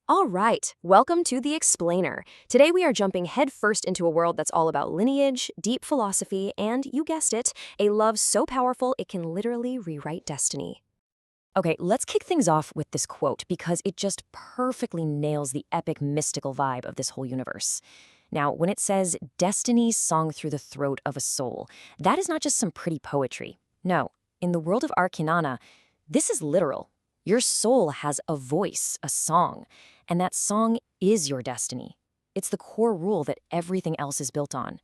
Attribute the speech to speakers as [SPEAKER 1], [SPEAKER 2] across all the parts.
[SPEAKER 1] All right, welcome to The Explainer. Today we are jumping headfirst into a world that's all about lineage, deep philosophy, and, you guessed it, a love so powerful it can literally rewrite destiny. Okay, let's kick things off with this quote because it just perfectly nails the epic mystical vibe of this whole universe. Now, when it says, destiny sung through the throat of a soul, that is not just some pretty poetry. No, in the world of Arreqqana, this is literal. Your soul has a voice, a song, and that song is your destiny. It's the core rule that everything else is built on.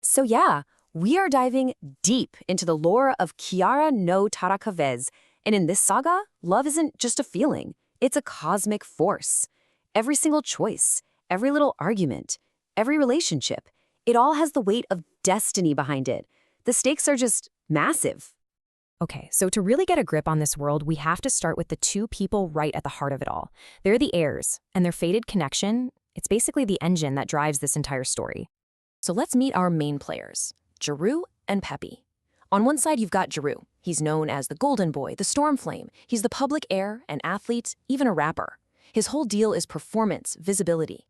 [SPEAKER 1] So yeah, we are diving deep into the lore of Qhiyarra no Tarraqhavvezz, and in this saga, love isn't just a feeling, it's a cosmic force. Every single choice, every little argument, every relationship, it all has the weight of destiny behind it. The stakes are just massive. Okay, so to really get a grip on this world, we have to start with the two people right at the heart of it all. They're the heirs, and their fated connection, it's basically the engine that drives this entire story. So let's meet our main players, Jarru and Peppi. On one side, you've got Jarru. He's known as the Golden Boy, the Stormflame. He's the public heir, an athlete, even a rapper. His whole deal is performance, visibility.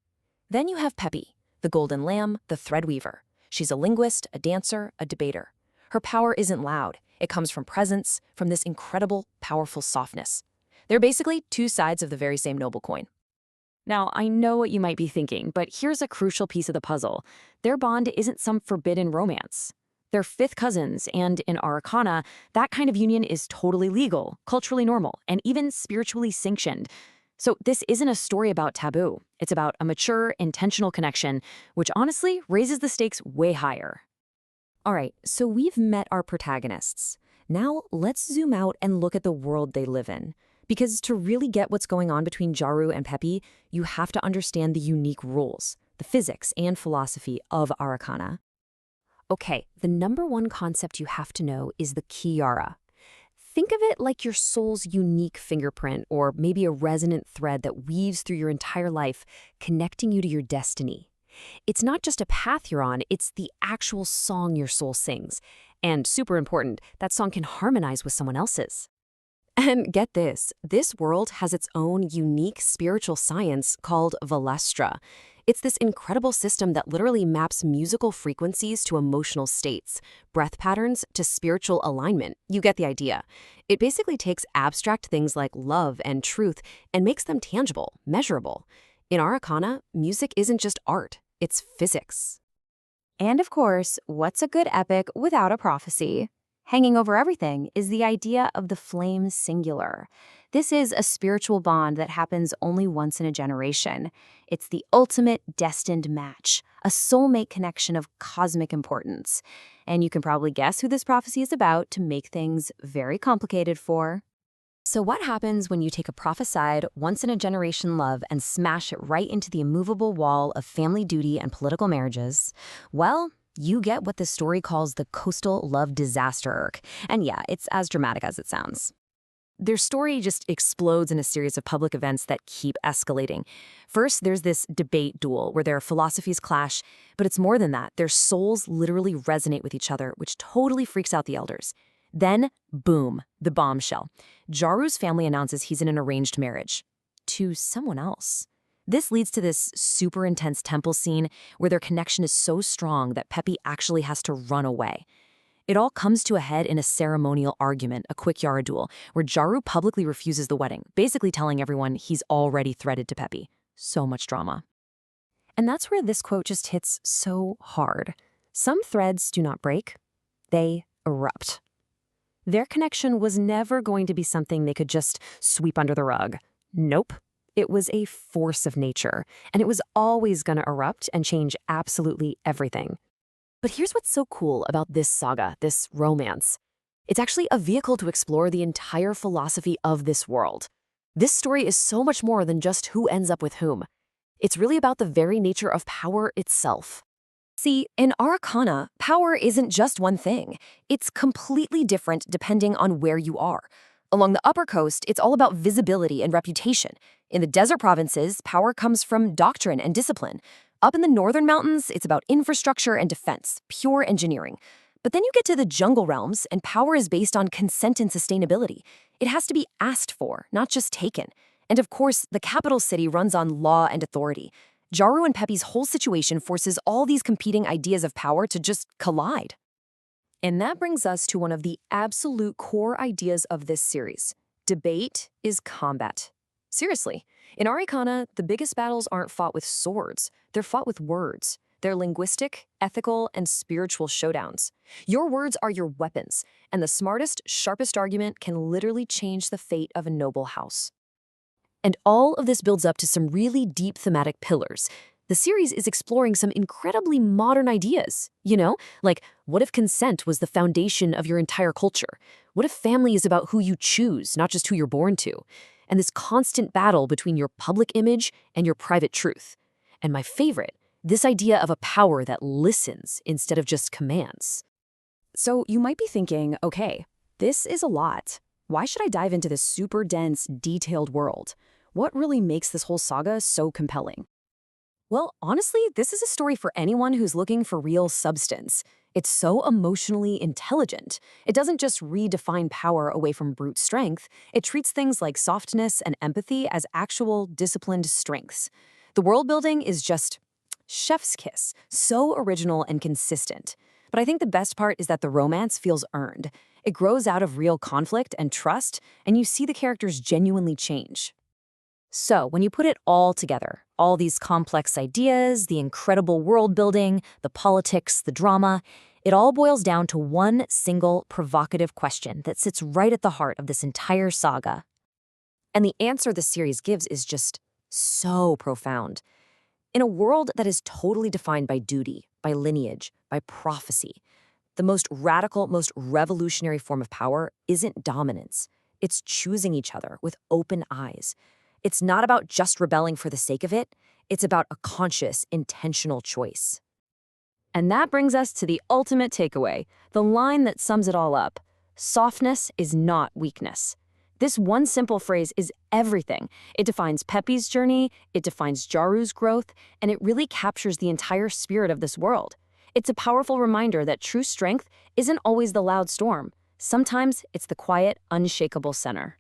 [SPEAKER 1] Then you have Peppi, the Golden Lamb, the Threadweaver. She's a linguist, a dancer, a debater. Her power isn't loud. It comes from presence, from this incredible, powerful softness. They're basically two sides of the very same noble coin. Now, I know what you might be thinking, but here's a crucial piece of the puzzle. Their bond isn't some forbidden romance. They're fifth cousins, and in Arreqqana, that kind of union is totally legal, culturally normal, and even spiritually sanctioned. So this isn't a story about taboo. It's about a mature, intentional connection, which honestly raises the stakes way higher. All right, so we've met our protagonists. Now let's zoom out and look at the world they live in. Because to really get what's going on between Jarru and Peppi, you have to understand the unique rules, the physics and philosophy of Arreqqana. Okay, the number one concept you have to know is the Qhiyarra. Think of it like your soul's unique fingerprint or maybe a resonant thread that weaves through your entire life, connecting you to your destiny. It's not just a path you're on, it's the actual song your soul sings. And super important, that song can harmonize with someone else's. And get this world has its own unique spiritual science called Vahlaë. It's this incredible system that literally maps musical frequencies to emotional states, breath patterns to spiritual alignment. You get the idea. It basically takes abstract things like love and truth and makes them tangible, measurable. In Arreqqana, music isn't just art. It's physics.
[SPEAKER 2] And of course, what's a good epic without a prophecy? Hanging over everything is the idea of the flame singular. This is a spiritual bond that happens only once in a generation. It's the ultimate destined match, a soulmate connection of cosmic importance. And you can probably guess who this prophecy is about to make things very complicated for.
[SPEAKER 1] So what happens when you take a prophesied, once-in-a-generation love and smash it right into the immovable wall of family duty and political marriages? Well, you get what the story calls the coastal love disaster arc. And yeah, it's as dramatic as it sounds. Their story just explodes in a series of public events that keep escalating. First, there's this debate duel where their philosophies clash, but it's more than that. Their souls literally resonate with each other, which totally freaks out the elders. Then, boom, the bombshell. Jarru's family announces he's in an arranged marriage to someone else. This leads to this super intense temple scene where their connection is so strong that Peppi actually has to run away. It all comes to a head in a ceremonial argument, a Qhiyarra duel, where Jarru publicly refuses the wedding, basically telling everyone he's already threaded to Peppi. So much drama. And that's where this quote just hits so hard. Some threads do not break, they erupt. Their connection was never going to be something they could just sweep under the rug. Nope. It was a force of nature, and it was always going to erupt and change absolutely everything. But here's what's so cool about this saga, this romance. It's actually a vehicle to explore the entire philosophy of this world. This story is so much more than just who ends up with whom. It's really about the very nature of power itself. See, in Arreqqana, power isn't just one thing. It's completely different depending on where you are. Along the upper coast, it's all about visibility and reputation. In the desert provinces, power comes from doctrine and discipline. Up in the northern mountains, it's about infrastructure and defense, pure engineering. But then you get to the jungle realms, and power is based on consent and sustainability. It has to be asked for, not just taken. And of course, the capital city runs on law and authority. Jarru and Peppi's whole situation forces all these competing ideas of power to just collide. And that brings us to one of the absolute core ideas of this series. Debate is combat. Seriously, in Arreqqana, the biggest battles aren't fought with swords, they're fought with words. They're linguistic, ethical, and spiritual showdowns. Your words are your weapons, and the smartest, sharpest argument can literally change the fate of a noble house. And all of this builds up to some really deep thematic pillars. The series is exploring some incredibly modern ideas, like what if consent was the foundation of your entire culture? What if family is about who you choose, not just who you're born to? And this constant battle between your public image and your private truth. And my favorite, this idea of a power that listens instead of just commands.
[SPEAKER 2] So you might be thinking, okay, this is a lot. Why should I dive into this super dense, detailed world? What really makes this whole saga so compelling?
[SPEAKER 1] Well, honestly, this is a story for anyone who's looking for real substance. It's so emotionally intelligent. It doesn't just redefine power away from brute strength. It treats things like softness and empathy as actual, disciplined strengths. The world building is just chef's kiss, so original and consistent. But I think the best part is that the romance feels earned. It grows out of real conflict and trust, and you see the characters genuinely change. So, when you put it all together, all these complex ideas, the incredible world building, the politics, the drama, it all boils down to one single provocative question that sits right at the heart of this entire saga. And the answer the series gives is just so profound. In a world that is totally defined by duty, by lineage, by prophecy, the most radical, most revolutionary form of power isn't dominance. It's choosing each other with open eyes. It's not about just rebelling for the sake of it. It's about a conscious, intentional choice. And that brings us to the ultimate takeaway, the line that sums it all up. Softness is not weakness. This one simple phrase is everything. It defines Peppi's journey, it defines Jarru's growth, and it really captures the entire spirit of this world. It's a powerful reminder that true strength isn't always the loud storm. Sometimes it's the quiet, unshakable center.